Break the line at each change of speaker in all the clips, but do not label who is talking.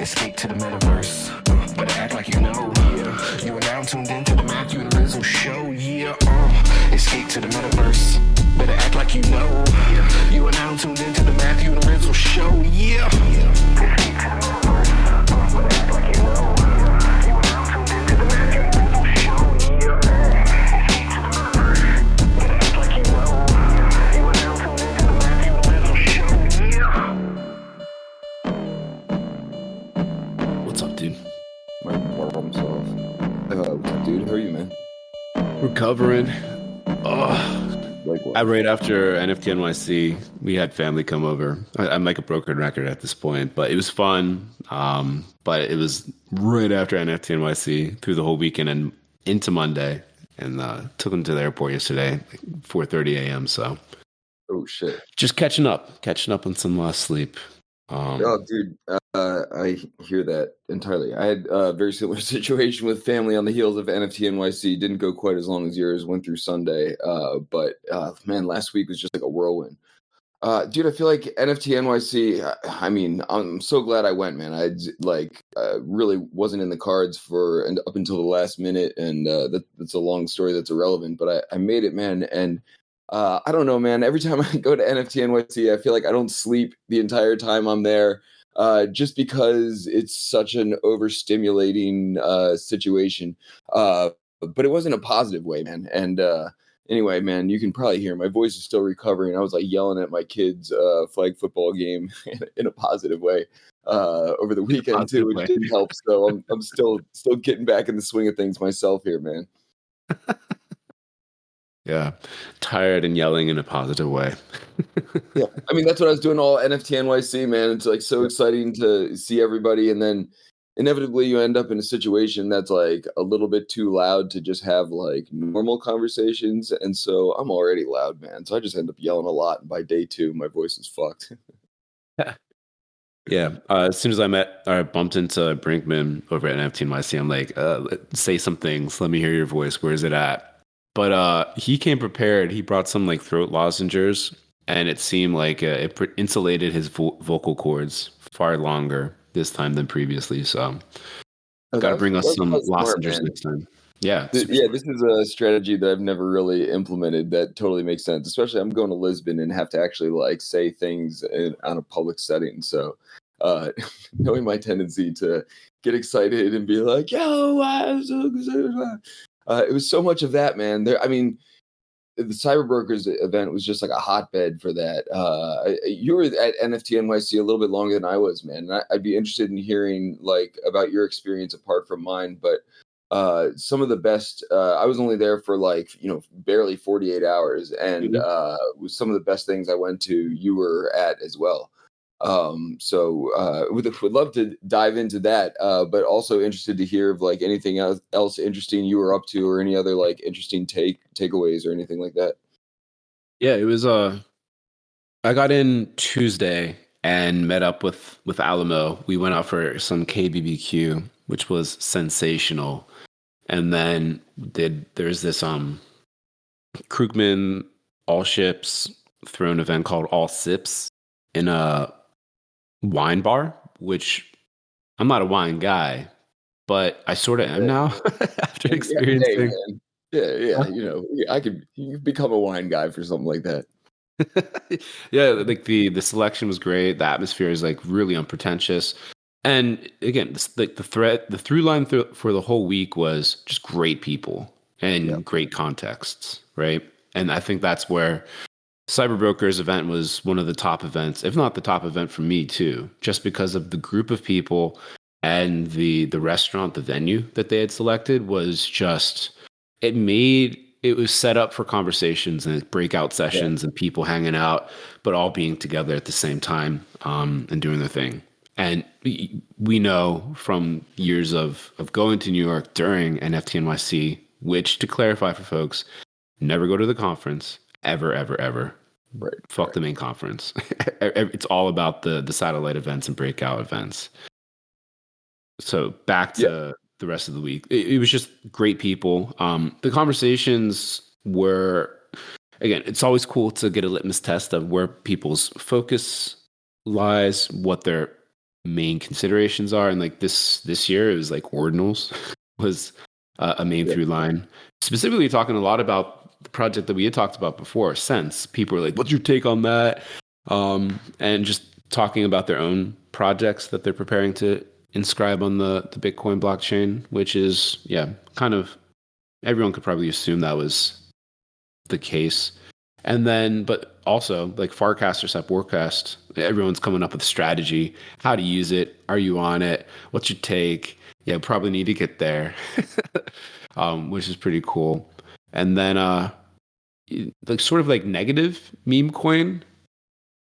Escape to the metaverse. Better act like you know. Yeah. You are now tuned into the Matthew and Rizzle show. Yeah. Escape to the metaverse. Better act like you know. Yeah. You are now tuned into the Matthew and Rizzle show. Yeah. Escape to the metaverse. Better act like you know. Yeah. You are now tuned into the Matthew and Rizzle show. Yeah. Escape to the metaverse. Better act like you know. Yeah. You are now tuned into the Matthew and Rizzle show. Yeah.
What's up, dude?
My problem solved. What's up, dude? How are you, man?
Recovering.
Like what?
Right after NFT NYC, we had family come over. I'm like a broken record at this point, but it was fun. But it was right after NFT NYC through the whole weekend and into Monday, and took them to the airport yesterday, like 4:30 a.m. So,
Oh shit.
just catching up on some sleep.
Oh, dude. I hear that entirely. I had a very similar situation with family on the heels of NFT NYC. Didn't go quite as long as yours. Went through Sunday. But man, last week was just like a whirlwind. Dude, I feel like NFT NYC. I mean, I'm so glad I went, man. Really wasn't in the cards for and up until the last minute, and that's a long story that's irrelevant. But I made it, man, and. I don't know, man. Every time I go to NFT NYC, I feel like I don't sleep the entire time I'm there, just because it's such an overstimulating situation. But it wasn't a positive way, man. And anyway, man, you can probably hear my voice is still recovering. I was like yelling at my kids' flag football game in a positive way over the weekend too, which didn't help. So I'm still getting back in the swing of things myself here, man.
Yeah, tired and yelling in a positive way.
Yeah, I mean that's what I was doing all NFT NYC, man. It's like so exciting to see everybody, and then inevitably you end up in a situation that's like a little bit too loud to just have like normal conversations, and so I'm already loud, man. So I just end up yelling a lot, and by day 2, my voice is fucked.
Yeah. As soon as I bumped into Brinkman over at NFT NYC, I'm like, say some things. Let me hear your voice. Where's it at? But he came prepared. He brought some like throat lozenges, and it seemed like it insulated his vocal cords far longer this time than previously. So, got to bring us some lozenges next time. Yeah.
This is a strategy that I've never really implemented that totally makes sense. Especially I'm going to Lisbon and have to actually like say things on a public setting. So, knowing my tendency to get excited and be like, "Yo, I'm so excited." It was so much of that, man. I mean, the Cyberbrokers event was just like a hotbed for that. You were at NFT NYC a little bit longer than I was, man. And I'd be interested in hearing like about your experience apart from mine. But some of the best, I was only there for like, barely 48 hours. And with some of the best things I went to, you were at as well. So would love to dive into that, but also interested to hear of like anything else interesting you were up to, or any other like interesting takeaways or anything like that.
Yeah, it was I got in Tuesday and met up with Alamo. We went out for some KBBQ, which was sensational. And then there's this Krugman All Ships Throne event called All Sips in a wine bar, which I'm not a wine guy, but I sort of am now after experiencing.
Yeah, you could become a wine guy for something like that.
Yeah, like the selection was great. The atmosphere is like really unpretentious, and again, like the through line for the whole week was just great people and great contexts, right? And I think that's where Cyberbrokers event was one of the top events, if not the top event for me too, just because of the group of people and the restaurant, the venue that they had selected was just, it was set up for conversations and breakout sessions and people hanging out, but all being together at the same time and doing their thing. And we know from years of going to New York during NFT NYC, which, to clarify for folks, never go to the conference, ever, ever, ever.
Right.
Fuck the main conference. It's all about the satellite events and breakout events. So back to the rest of the week. It was just great people. The conversations were, again, it's always cool to get a litmus test of where people's focus lies, what they're main considerations are. And like this year, it was like ordinals was a main through line. Specifically talking a lot about the project that we had talked about before, Sense. People were like, "What's your take on that?" And just talking about their own projects that they're preparing to inscribe on the Bitcoin blockchain, which is kind of everyone could probably assume that was the case. And then, but also like Farcast or Sapworcast, everyone's coming up with a strategy, how to use it. Are you on it? What's your take? Yeah, probably need to get there, which is pretty cool. And then, like sort of like negative meme coin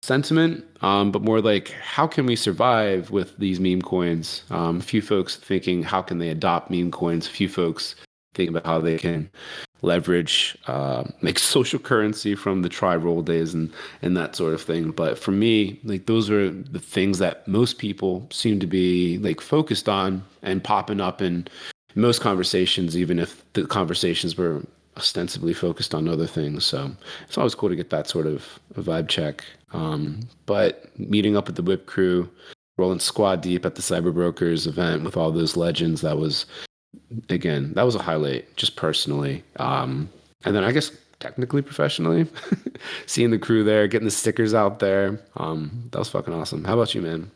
sentiment, but more like how can we survive with these meme coins? A few folks thinking how can they adopt meme coins? A few folks thinking about how they can leverage make social currency from the try roll days and that sort of thing. But for me, like those are the things that most people seem to be like focused on and popping up in most conversations, even if the conversations were ostensibly focused on other things. So it's always cool to get that sort of a vibe check. But meeting up with the Whip crew, rolling squad deep at the Cyber Brokers event with all those legends, that was a highlight just personally. And then I guess technically professionally, seeing the crew there, getting the stickers out there, that was fucking awesome. How about you, man?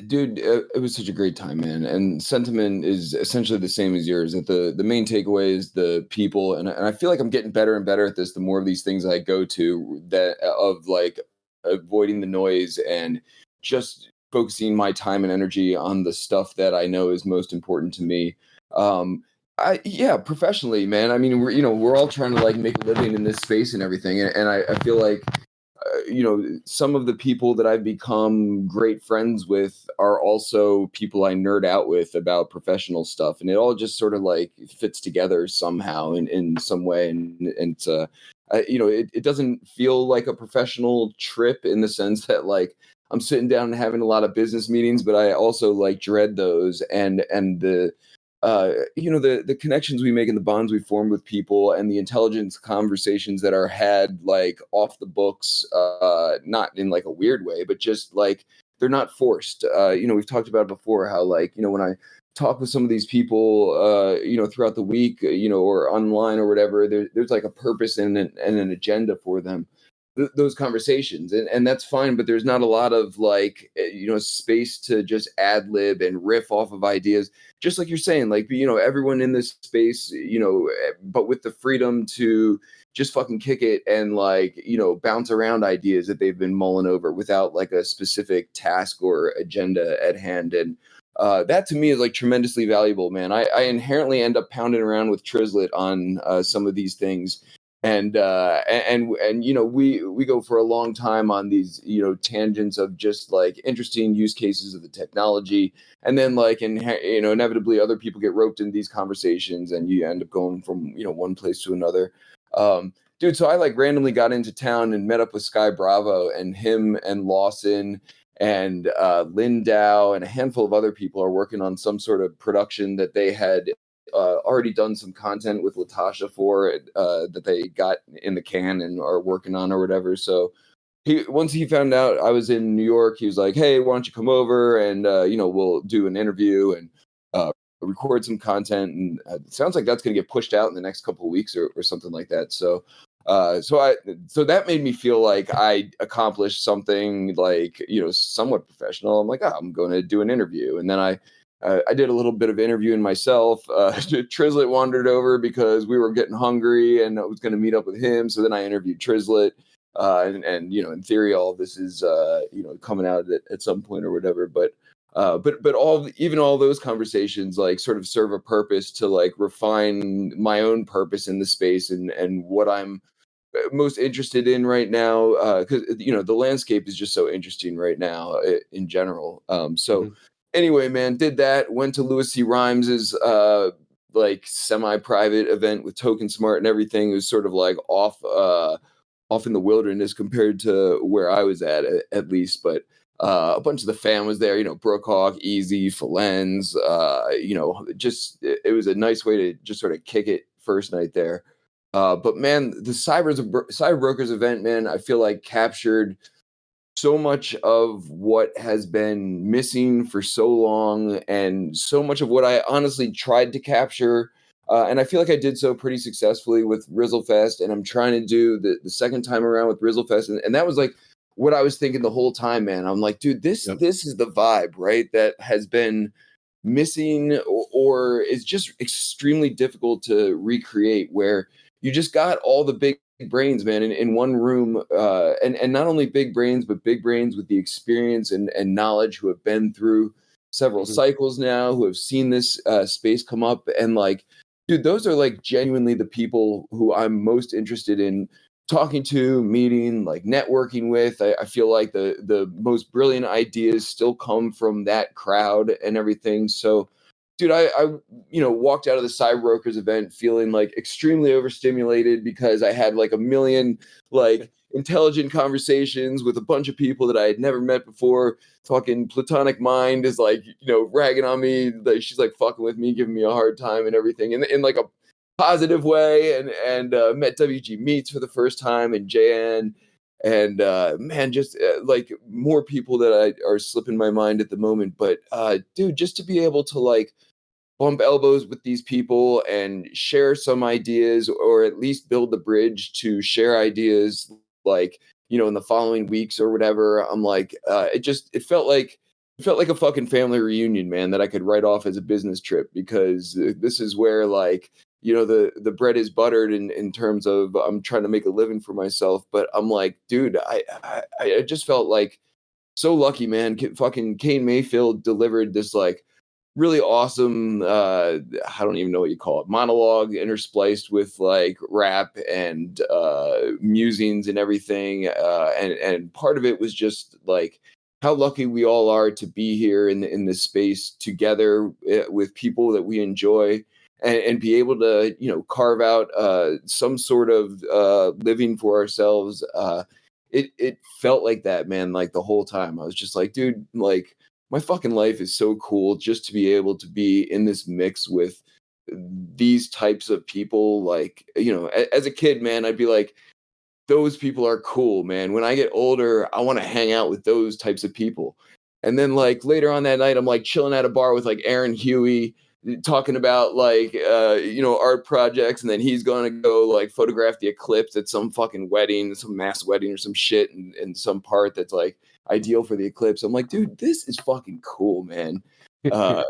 Dude, it was such a great time, man. And sentiment is essentially the same as yours. That the main takeaway is the people, and I feel like I'm getting better and better at this. The more of these things I go to, that of like avoiding the noise and just focusing my time and energy on the stuff that I know is most important to me. Professionally, man. I mean, we're all trying to like make a living in this space and everything, and I feel like some of the people that I've become great friends with are also people I nerd out with about professional stuff, and it all just sort of like fits together somehow in some way, and it doesn't feel like a professional trip in the sense that like I'm sitting down and having a lot of business meetings, but I also like dread those and the connections we make and the bonds we form with people and the intelligence conversations that are had like off the books, not in like a weird way, but just like they're not forced. We've talked about it before how like, when I talk with some of these people, throughout the week, or online or whatever, there's like a purpose and an agenda for them. Those conversations and that's fine, but there's not a lot of like space to just ad lib and riff off of ideas, just like you're saying, like everyone in this space, but with the freedom to just fucking kick it and like bounce around ideas that they've been mulling over without like a specific task or agenda at hand. And that to me is like tremendously valuable, man. I inherently end up pounding around with Trizlet on some of these things. And we go for a long time on these tangents of just like interesting use cases of the technology, and then like inevitably other people get roped into these conversations, and you end up going from one place to another. Dude, so I like randomly got into town and met up with Sky Bravo, and him and Lawson and Lindau and a handful of other people are working on some sort of production that they had already done some content with Latasha for that they got in the can and are working on or whatever. So once he found out I was in New York, he was like, "Hey, why don't you come over and we'll do an interview and record some content." And it sounds like that's going to get pushed out in the next couple of weeks or something like that. So that made me feel like I accomplished something like somewhat professional. I'm like, I'm going to do an interview, and then I did a little bit of interviewing myself. Trizlet wandered over because we were getting hungry and I was going to meet up with him. So then I interviewed Trizlet. And in theory, all of this is, coming out at some point or whatever. But all those conversations like sort of serve a purpose to like refine my own purpose in the space and what I'm most interested in right now. Because, the landscape is just so interesting right now in general. Anyway, man, did that, went to Louis C. Rhymes's like semi-private event with Token Smart and everything. It was sort of like off in the wilderness compared to where I was at least. But a bunch of the fam was there, Brookhawk, Easy, Falens, just it was a nice way to just sort of kick it first night there. But man, the Cyber Brokers event, man, I feel like captured so much of what has been missing for so long, and so much of what I honestly tried to capture. And I feel like I did so pretty successfully with Rizzlefest, and I'm trying to do the second time around with Rizzlefest, and that was like what I was thinking the whole time, man. I'm like, dude,
Yep.
this is the vibe, right? That has been missing, or is just extremely difficult to recreate, where you just got all the big brains, man, in one room, and not only big brains, but big brains with the experience and knowledge, who have been through several
Mhm.
cycles now, who have seen this space come up. And like, dude, those are like genuinely the people who I'm most interested in talking to, meeting, like networking with. I feel like the most brilliant ideas still come from that crowd and everything. So, dude, I walked out of the Cyberbrokers event feeling like extremely overstimulated, because I had like a million like intelligent conversations with a bunch of people that I had never met before. Fucking platonic mind is like, ragging on me, like she's like fucking with me, giving me a hard time and everything, and in like a positive way. And met WG Meets for the first time, and JN, and man, just like more people that are slipping my mind at the moment. But dude, just to be able to like bump elbows with these people and share some ideas, or at least build the bridge to share ideas, like, in the following weeks or whatever. I'm like, it felt like a fucking family reunion, man, that I could write off as a business trip, because this is where, like, the bread is buttered in terms of I'm trying to make a living for myself. But I'm like, dude, I just felt like so lucky, man. Fucking Kane Mayfield delivered this like really awesome, I don't even know what you call it, monologue interspliced with like rap and musings and everything. And part of it was just like how lucky we all are to be here in this space together, with people that we enjoy, and be able to carve out some sort of living for ourselves. It felt like that, man. Like the whole time, I was just like, dude, like my fucking life is so cool just to be able to be in this mix with these types of people. Like, as a kid, man, I'd be like, those people are cool, man. When I get older, I want to hang out with those types of people. And then like later on that night, I'm like chilling at a bar with like Aaron Huey, talking about like art projects, and then he's gonna go like photograph the eclipse at some fucking wedding, some mass wedding or some shit, in some part that's like ideal for the eclipse. I'm like, dude, this is fucking cool, man. Uh,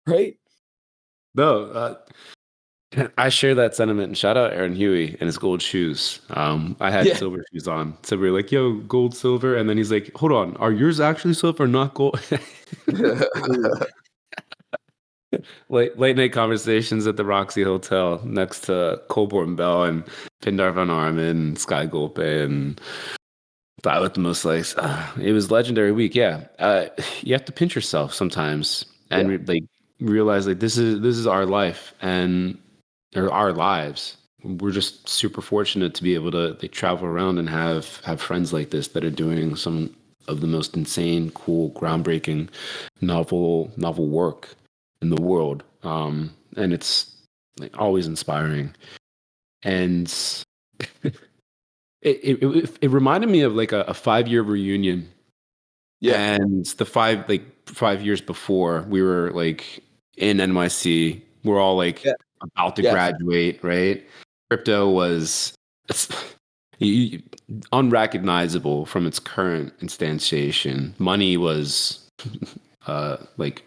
right?
No, I share that sentiment. And shout out Aaron Huey and his gold shoes. I had
Yeah.
silver shoes on, so we were like, "Yo, gold, silver," and then he's like, "Hold on, are yours actually silver, not gold?" Late night conversations at the Roxy Hotel next to Colborne Bell and Pindar Van Armen and Sky Golpe and Thought with the most likes. It was legendary week. Yeah, you have to pinch yourself sometimes and
Yeah.
like realize like this is our life and or our lives. We're just super fortunate to be able to like, travel around and have friends like this that are doing some of the most insane, cool, groundbreaking, novel work in the world. And it's like always inspiring. And it reminded me of like a 5 year reunion.
Yeah.
And the 5 years before we were like in NYC, we're all like
Yeah.
about to
Yes.
graduate, right? Crypto was it's, you- unrecognizable from its current instantiation. Money was like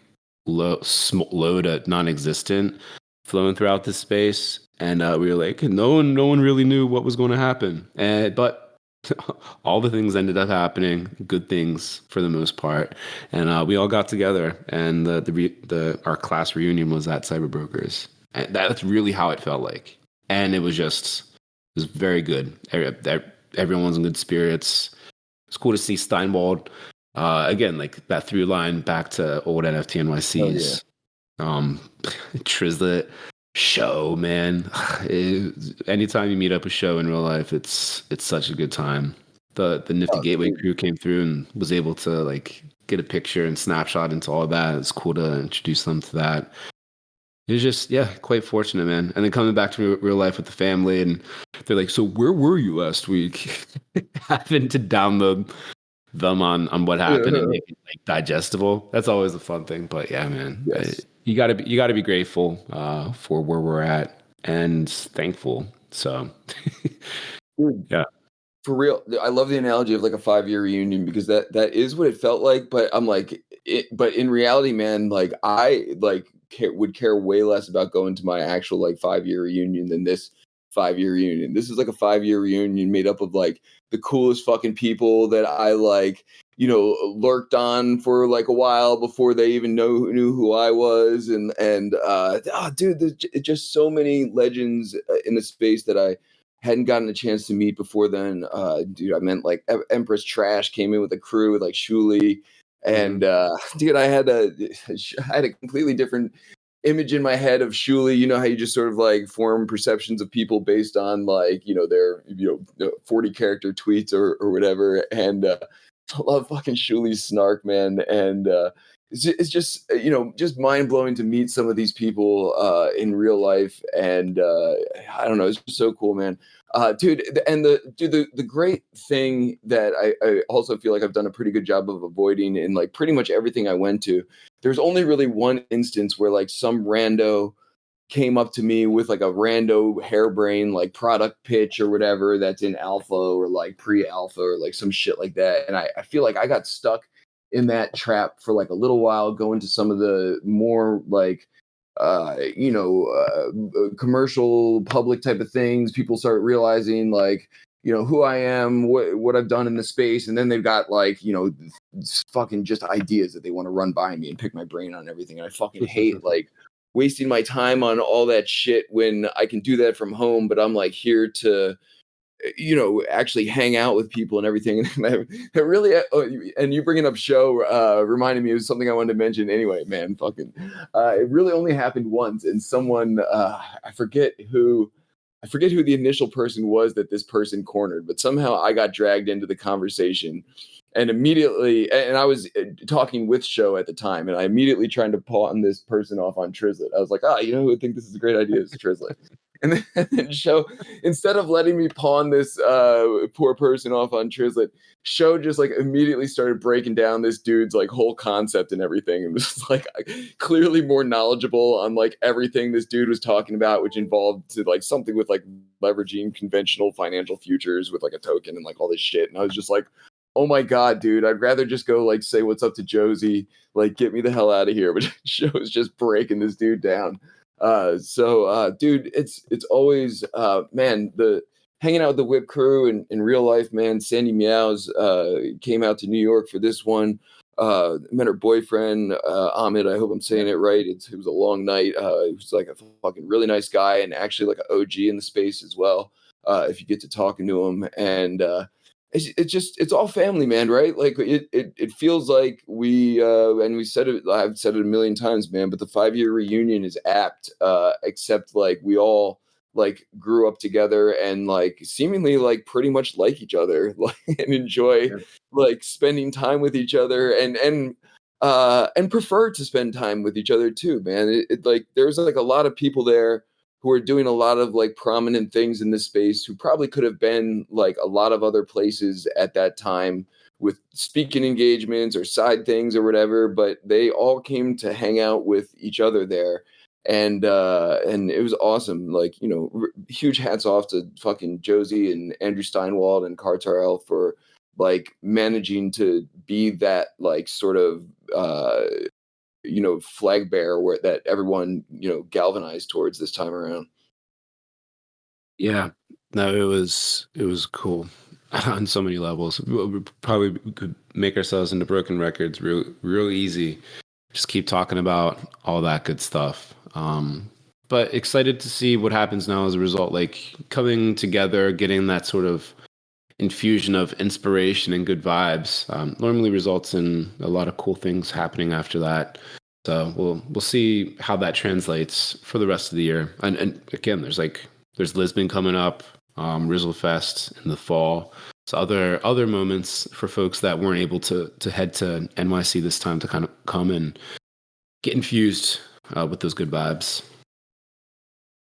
low to non-existent, flowing throughout this space, and we were like, no one really knew what was going to happen, but all the things ended up happening, good things for the most part, and we all got together, and our class reunion was at Cyberbrokers, and that's really how it felt like, and it was very good. Everyone's in good spirits. It's cool to see Steinwald again, like that through line back to old NFT
Oh yeah.
NYC's. Trizlet show, man. Anytime you meet up a show in real life, it's such a good time. The Nifty
Oh,
Gateway
dude.
crew came through and was able to like get a picture and snapshot into all that. It's cool to introduce them to that. It was just, yeah, quite fortunate, man. And then coming back to real life with the family, and they're like, "So where were you last week?" Having to download them on what happened and make it like digestible. That's always a fun thing. But yeah, man,
Yes.
you gotta be grateful for where we're at and thankful. So
Dude,
yeah.
for real, I love the analogy of like a 5-year reunion because that is what it felt like. But I'm like, but in reality, man, like I like would care way less about going to my actual like 5-year reunion than this 5-year reunion. This is like a 5-year reunion made up of like the coolest fucking people that I like, lurked on for like a while before they even knew who I was, and dude, there's just so many legends in the space that I hadn't gotten a chance to meet before then. Dude, I meant like Empress Trash came in with a crew with like Shuli. And dude, I had a completely different image in my head of Shuli. You know how you just sort of like form perceptions of people based on like, their 40 character tweets or whatever. And I love fucking Shuli's snark, man. And it's just just mind blowing to meet some of these people in real life, and I don't know, it's just so cool, man. Dude, and the great thing that I also feel like I've done a pretty good job of avoiding in like pretty much everything I went to. There's only really one instance where like some rando came up to me with like a rando harebrained like product pitch or whatever that's in alpha or like pre-alpha or like some shit like that. And I feel like I got stuck in that trap for like a little while, going to some of the more like commercial public type of things. People start realizing like, who I am, what I've done in the space. And then they've got like, fucking just ideas that they want to run by me and pick my brain on everything. And I fucking hate like wasting my time on all that shit when I can do that from home, but I'm like here to, actually hang out with people and everything. And that really, and you bringing up show reminded me of something I wanted to mention anyway, man. Fucking, it really only happened once, and someone, I forget who the initial person was that this person cornered, but somehow I got dragged into the conversation. And immediately, and I was talking with Show at the time, and I immediately tried to pawn this person off on Trizlet. I was like, who would think this is a great idea? It's Trizlet. And then Show, instead of letting me pawn this poor person off on Trizlet, Show just like immediately started breaking down this dude's like whole concept and everything, and was like clearly more knowledgeable on like everything this dude was talking about, which involved like something with like leveraging conventional financial futures with like a token and like all this shit. And I was just like, oh my God, dude, I'd rather just go like say what's up to Josie, like get me the hell out of here. But Show's just breaking this dude down. Dude, it's always man, the hanging out with the Whip crew and in real life, man. Sandy Meows came out to New York for this one. Met her boyfriend, Ahmed. I hope I'm saying it right. It was a long night. He was like a fucking really nice guy and actually like an OG in the space as well. If you get to talking to him, and it's all family, man, right? Like it feels like and we said it, I've said it a million times, man, but the 5-year reunion is apt, except like we all like grew up together and like seemingly like pretty much like each other, like, and enjoy like spending time with each other, and prefer to spend time with each other too, man. It like there's like a lot of people there who are doing a lot of like prominent things in this space who probably could have been like a lot of other places at that time with speaking engagements or side things or whatever, but they all came to hang out with each other there. And it was awesome. Like, huge hats off to fucking Josie and Andrew Steinwald and Cartarel for like managing to be that like sort of, flag bearer where that everyone, galvanized towards this time around.
Yeah, no, it was cool on so many levels. We probably could make ourselves into broken records real easy. Just keep talking about all that good stuff. But excited to see what happens now as a result, like coming together, getting that sort of infusion of inspiration and good vibes. Normally results in a lot of cool things happening after that. So we'll see how that translates for the rest of the year. And again, there's Lisbon coming up, Rizzlefest in the fall. So other moments for folks that weren't able to head to NYC this time to kind of come and get infused with those good vibes.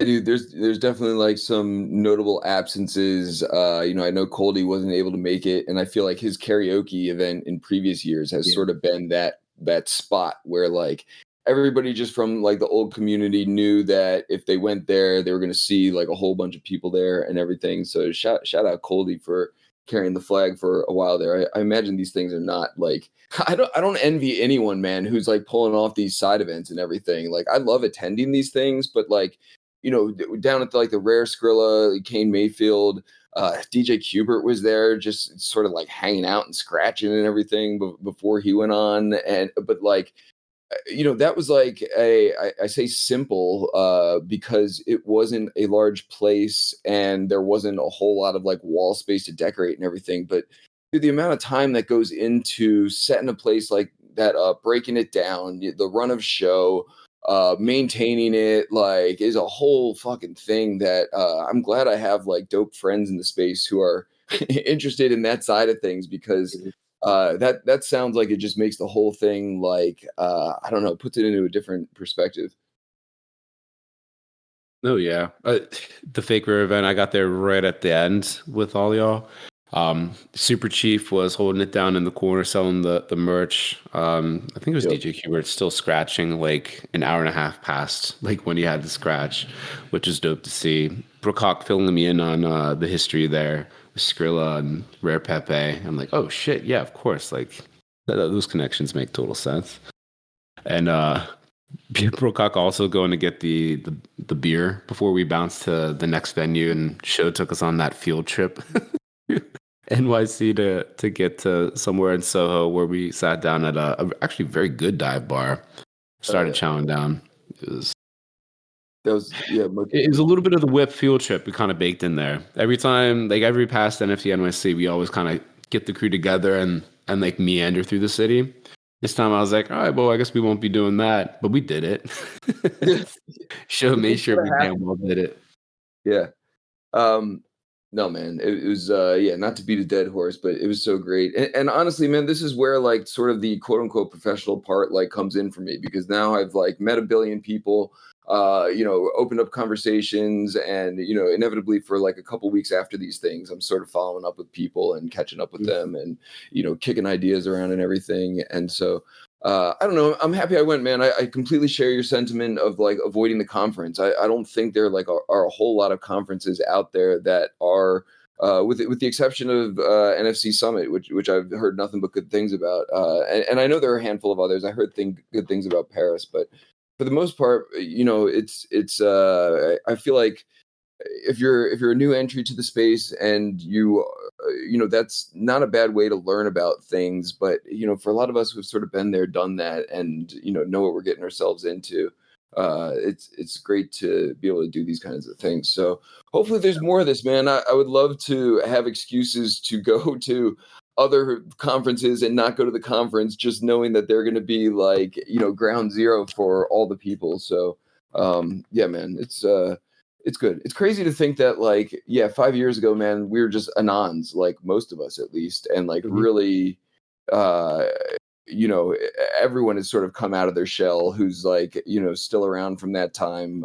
Dude, there's definitely like some notable absences. I know Coldy wasn't able to make it, and I feel like his karaoke event in previous years has sort of been that spot where like everybody just from like the old community knew that if they went there, they were going to see like a whole bunch of people there and everything. So shout out Coldy for carrying the flag for a while there. I imagine these things are not like I don't envy anyone, man, who's like pulling off these side events and everything. Like I love attending these things, but like down at the Rare Skrilla, Kane Mayfield, DJ Kubert was there, just sort of like hanging out and scratching and everything before he went on. But like, that was like I say simple because it wasn't a large place and there wasn't a whole lot of like wall space to decorate and everything. But dude, the amount of time that goes into setting a place like that up, breaking it down, the run of show, maintaining it, like, is a whole fucking thing that I'm glad I have like dope friends in the space who are interested in that side of things, because that sounds like it just makes the whole thing like I don't know, puts it into a different perspective.
Oh yeah, the Fake Rare event. I got there right at the end with all y'all. Super Chief was holding it down in the corner selling the merch. I think it was DJ Kubert still scratching like an hour and a half past like when he had the scratch, which is dope to see. Brookhock filling me in on the history there with Skrilla and Rare Pepe. I'm like, oh shit, yeah, of course. Like those connections make total sense. And Brookhock also going to get the beer before we bounced to the next venue, and Show took us on that field trip. NYC to get to somewhere in Soho where we sat down at a actually very good dive bar. Started chowing down. It was a little bit of the whip field trip we kind of baked in there. Every time, like every past NFT NYC, we always kind of get the crew together and like meander through the city. This time I was like, all right, well, I guess we won't be doing that, but we did it. Made sure we damn well did it.
Yeah. No, man, it was not to beat a dead horse, but it was so great. And honestly, man, this is where like sort of the quote unquote professional part like comes in for me, because now I've like met a billion people, opened up conversations, and inevitably for like a couple weeks after these things, I'm sort of following up with people and catching up with them, and kicking ideas around and everything. And so I don't know, I'm happy I went, man. I completely share your sentiment of like avoiding the conference. I don't think there like are a whole lot of conferences out there that are with the exception of NFC Summit, which I've heard nothing but good things about, and I know there are a handful of others. I heard good things about Paris, but for the most part, it's I feel like if you're a new entry to the space and that's not a bad way to learn about things. But for a lot of us who've sort of been there, done that, and know what we're getting ourselves into, it's great to be able to do these kinds of things. So hopefully there's more of this, man. I would love to have excuses to go to other conferences and not go to the conference, just knowing that they're going to be like ground zero for all the people. So yeah, man, it's good. It's crazy to think that 5 years ago, man, we were just anons, like most of us at least, and like really everyone has sort of come out of their shell who's like still around from that time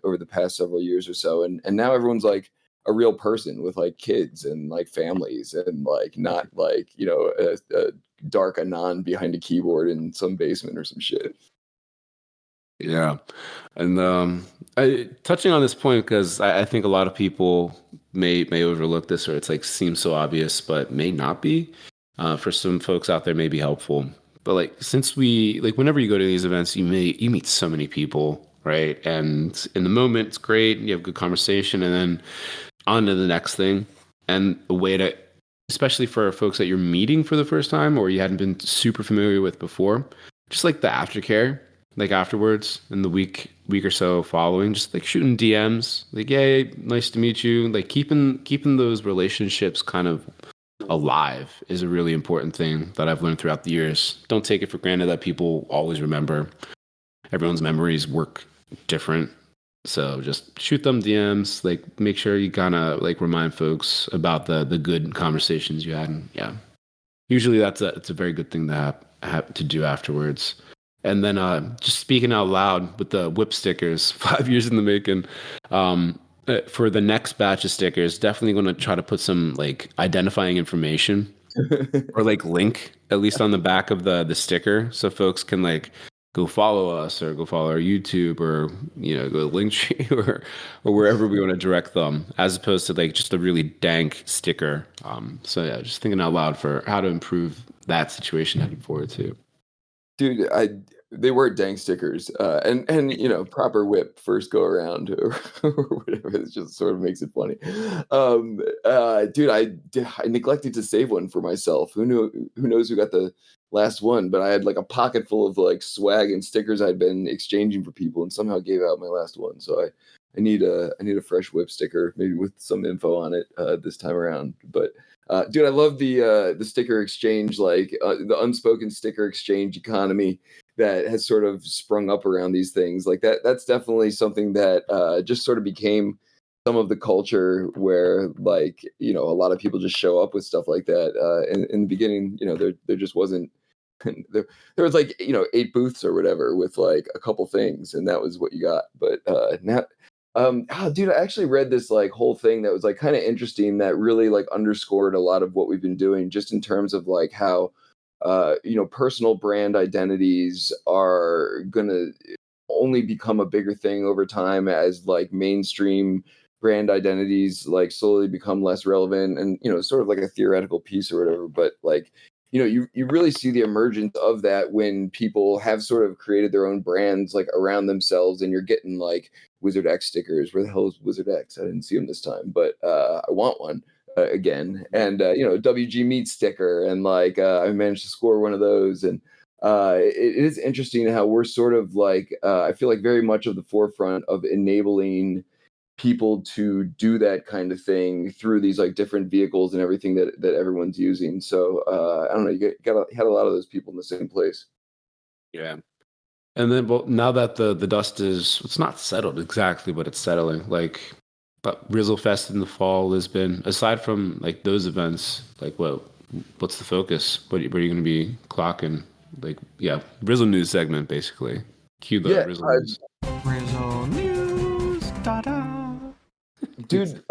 over the past several years or so, and now everyone's like a real person with like kids and like families, and like not like a dark anon behind a keyboard in some basement or some shit.
Yeah. And touching on this point, because I think a lot of people may overlook this, or it's like seems so obvious, but may not be. For some folks out there, may be helpful. But like, since we like, whenever you go to these events, you meet so many people, right? And in the moment, it's great. You have good conversation, and then on to the next thing. And a way to, especially for folks that you're meeting for the first time or you hadn't been super familiar with before, just like the aftercare. Like afterwards, in the week or so following, just like shooting DMs, like, "Yay, nice to meet you." Like keeping those relationships kind of alive is a really important thing that I've learned throughout the years. Don't take it for granted that people always remember. Everyone's memories work different, so just shoot them DMs. Like make sure you kind of like remind folks about the good conversations you had. And yeah, usually it's a very good thing to have to do afterwards. And then just speaking out loud with the whip stickers, 5 years in the making. For the next batch of stickers, definitely going to try to put some like identifying information or like link at least on the back of the sticker, so folks can like go follow us or go follow our YouTube, or go to Linktree or wherever we want to direct them, as opposed to like just a really dank sticker. So yeah, just thinking out loud for how to improve that situation heading forward too.
Dude, they were dank stickers, and proper whip first go around or whatever. It just sort of makes it funny. Dude, I neglected to save one for myself. Who knew? Who knows who got the last one? But I had like a pocket full of like swag and stickers I'd been exchanging for people, and somehow gave out my last one. So I need a fresh whip sticker, maybe with some info on it this time around. But dude, I love the sticker exchange, like the unspoken sticker exchange economy that has sort of sprung up around these things. Like that's definitely something that just sort of became some of the culture where, like, a lot of people just show up with stuff like that. In the beginning, there just wasn't. There was like 8 booths or whatever with like a couple things, and that was what you got. But now dude, I actually read this like whole thing that was like kind of interesting, that really like underscored a lot of what we've been doing, just in terms of like how personal brand identities are gonna only become a bigger thing over time, as like mainstream brand identities like slowly become less relevant, and sort of like a theoretical piece or whatever. But like, you really see the emergence of that when people have sort of created their own brands like around themselves, and you're getting like Wizard X stickers. Where the hell is Wizard X? I didn't see him this time, but I want one again. And WG Meat sticker, and like I managed to score one of those. And it is interesting how we're sort of like I feel like very much of the forefront of enabling people to do that kind of thing through these like different vehicles and everything that everyone's using. So I don't know, you had a lot of those people in the same place.
Yeah. And then, well, now that the dust is, it's not settled exactly, but it's settling. Like, but Rizzlefest in the fall has been, aside from like those events, like what's the focus? Where are you going to be clocking? Like, yeah, Rizzle news segment basically. Cue the
Yeah,
Rizzle news.
Rizzle News. Da-da.
dude,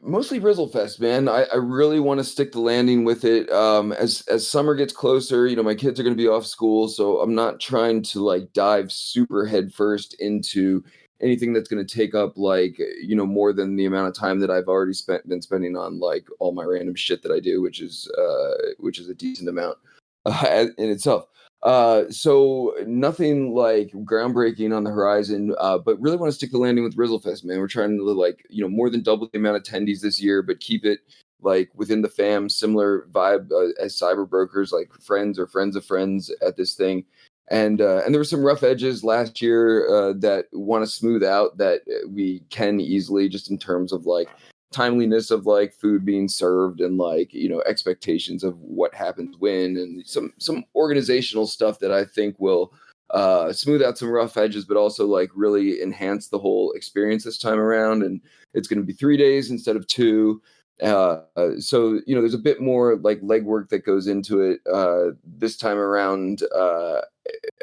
mostly Rizzlefest, man. I really want to stick the landing with it. As summer gets closer, my kids are going to be off school, so I'm not trying to like dive super headfirst into anything that's going to take up like more than the amount of time that I've already been spending on like all my random shit that I do, which is a decent amount in itself. So nothing like groundbreaking on the horizon, but really want to stick the landing with Rizzlefest, man. We're trying to like, more than double the amount of attendees this year, but keep it like within the fam, similar vibe as cyber brokers, like friends or friends of friends at this thing. And there were some rough edges last year that want to smooth out, that we can easily, just in terms of like timeliness of like food being served, and like expectations of what happens when, and some organizational stuff that I think will smooth out some rough edges, but also like really enhance the whole experience this time around. And it's going to be 3 days instead of 2. So there's a bit more like legwork that goes into it this time around.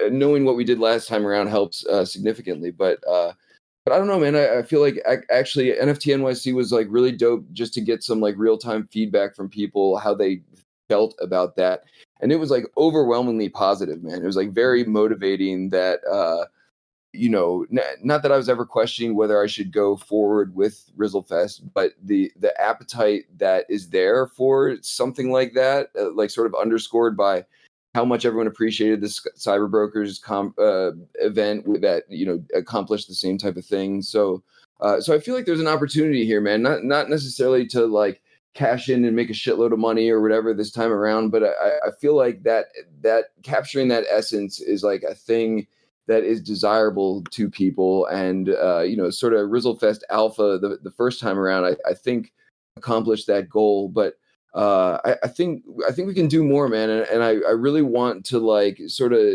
Knowing what we did last time around helps significantly, but I don't know, man. I feel like actually NFT NYC was like really dope, just to get some like real time feedback from people, how they felt about that. And it was like overwhelmingly positive, man. It was like very motivating that, not that I was ever questioning whether I should go forward with Rizzlefest, but the appetite that is there for something like that, like sort of underscored by how much everyone appreciated this cyber brokers event that accomplished the same type of thing. So I feel like there's an opportunity here, man. Not necessarily to like cash in and make a shitload of money or whatever this time around, but I feel like that capturing that essence is like a thing that is desirable to people. And sort of Rizzlefest Alpha the first time around, I think accomplished that goal, but I think we can do more, man. And I really want to like sort of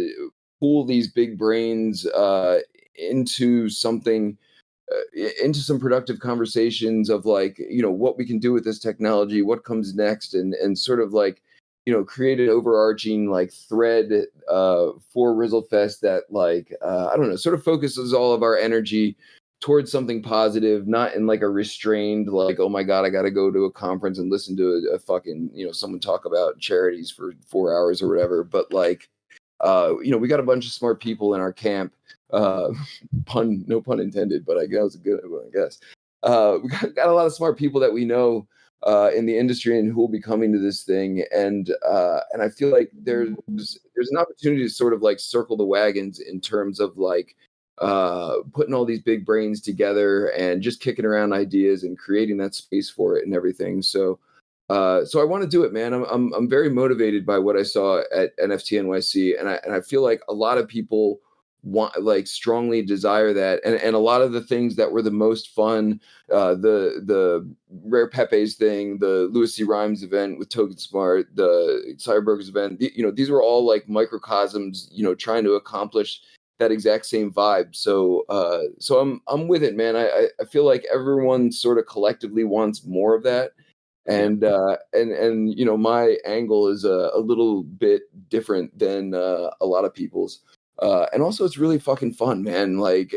pool these big brains into something, into some productive conversations of like, what we can do with this technology, what comes next, and sort of like, create an overarching like thread for Rizzlefest that like I don't know, sort of focuses all of our energy towards something positive, not in like a restrained like, oh my god, I got to go to a conference and listen to a fucking someone talk about charities for 4 hours or whatever, but like we got a bunch of smart people in our camp. No pun intended, but I guess it was a good one, I guess. We got a lot of smart people that we know in the industry and who will be coming to this thing, and I feel like there's an opportunity to sort of like circle the wagons in terms of like putting all these big brains together and just kicking around ideas and creating that space for it and everything. So I want to do it, man. I'm very motivated by what I saw at NFT NYC, and I feel like a lot of people strongly desire that, and a lot of the things that were the most fun, the Rare Pepe's thing, the Louis C. Rhymes event with Token Smart, the Cyberbrokers event, these were all like microcosms, trying to accomplish that exact same vibe. So I'm with it, man. I feel like everyone sort of collectively wants more of that. And my angle is a little bit different than a lot of people's. And also it's really fucking fun, man. Like,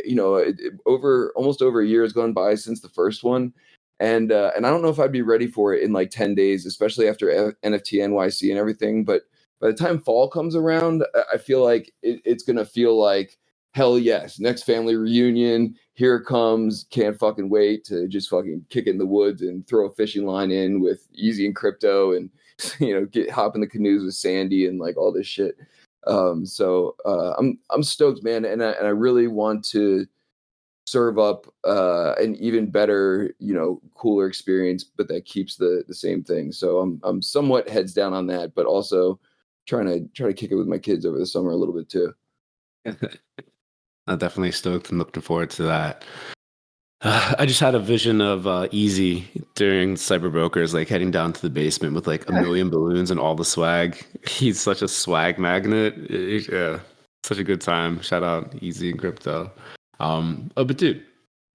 almost over a year has gone by since the first one. And I don't know if I'd be ready for it in like 10 days, especially after NFT NYC and everything. But by the time fall comes around, I feel like it's going to feel like, hell yes, next family reunion, here it comes. Can't fucking wait to just fucking kick it in the woods and throw a fishing line in with Easy and Crypto and, hop in the canoes with Sandy and like all this shit. I'm stoked, man, and I really want to serve up an even better, cooler experience, but that keeps the same thing. So I'm somewhat heads down on that, but also trying to kick it with my kids over the summer a little bit too.
I'm definitely stoked and looking forward to that. I just had a vision of Easy during Cyberbrokers, like heading down to the basement with like a million balloons and all the swag. He's such a swag magnet. Yeah, such a good time. Shout out Easy and Crypto. But dude,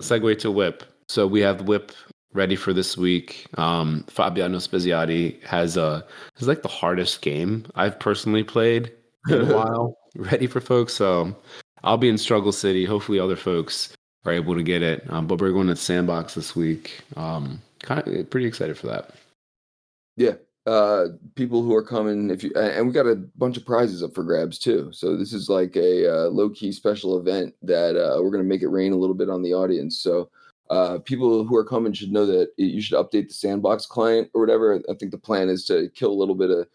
segue to Whip. So we have Whip ready for this week. Fabiano Speziati has like the hardest game I've personally played in a while, ready for folks. So I'll be in Struggle City. Hopefully other folks are able to get it. But we're going to Sandbox this week. Kind of pretty excited for that.
Yeah. People who are coming, and we got a bunch of prizes up for grabs too. So this is like a low-key special event that we're going to make it rain a little bit on the audience. So people who are coming should know that you should update the Sandbox client or whatever. I think the plan is to kill a little bit of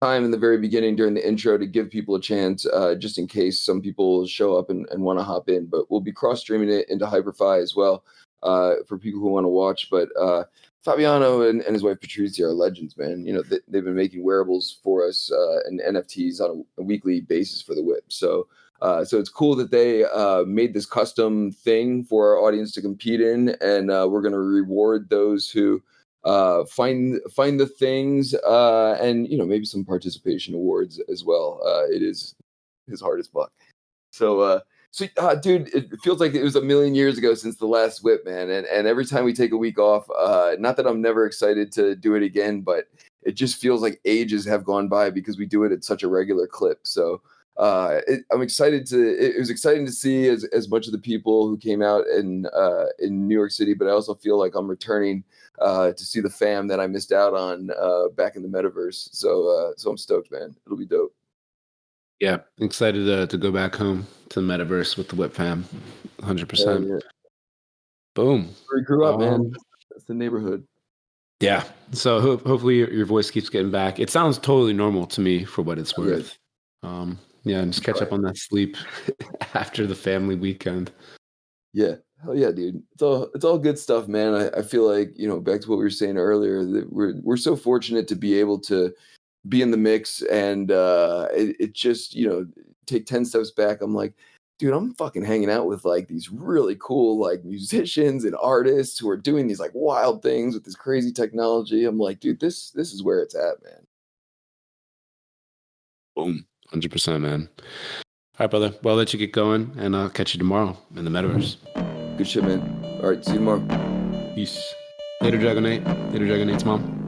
time in the very beginning during the intro to give people a chance, just in case some people show up and want to hop in. But we'll be cross-streaming it into Hyperfi as well for people who want to watch. But Fabiano and his wife Patrizia are legends, man. They've been making wearables for us and NFTs on a weekly basis for the Whip. So it's cool that they made this custom thing for our audience to compete in, and we're going to reward those who find the things and maybe some participation awards as well. It is his hardest buck. So dude, it feels like it was a million years ago since the last Whip, man. And every time we take a week off, not that I'm never excited to do it again, but it just feels like ages have gone by because we do it at such a regular clip. So I'm excited it was exciting to see as much of the people who came out in New York City, but I also feel like I'm returning to see the fam that I missed out on back in the metaverse. So I'm stoked, man. It'll be dope.
Yeah, excited to go back home to the metaverse with the Whip fam. 100%.
Yeah.
Boom.
Where we grew up, man. That's the neighborhood.
Yeah. So hopefully your voice keeps getting back. It sounds totally normal to me for what it's worth. Yeah, and just catch up on that sleep after the family weekend.
Yeah. Hell yeah, dude. It's all good stuff, man. I feel like, back to what we were saying earlier, that we're so fortunate to be able to be in the mix, and it just, take 10 steps back. I'm like, dude, I'm fucking hanging out with like these really cool like musicians and artists who are doing these like wild things with this crazy technology. I'm like, dude, this is where it's at, man.
Boom. 100%, man. All right, brother. Well, I'll let you get going, and I'll catch you tomorrow in the metaverse.
Good shit, man. All right, see you tomorrow.
Peace. Later, Dragon 8. Later, Dragon 8's mom.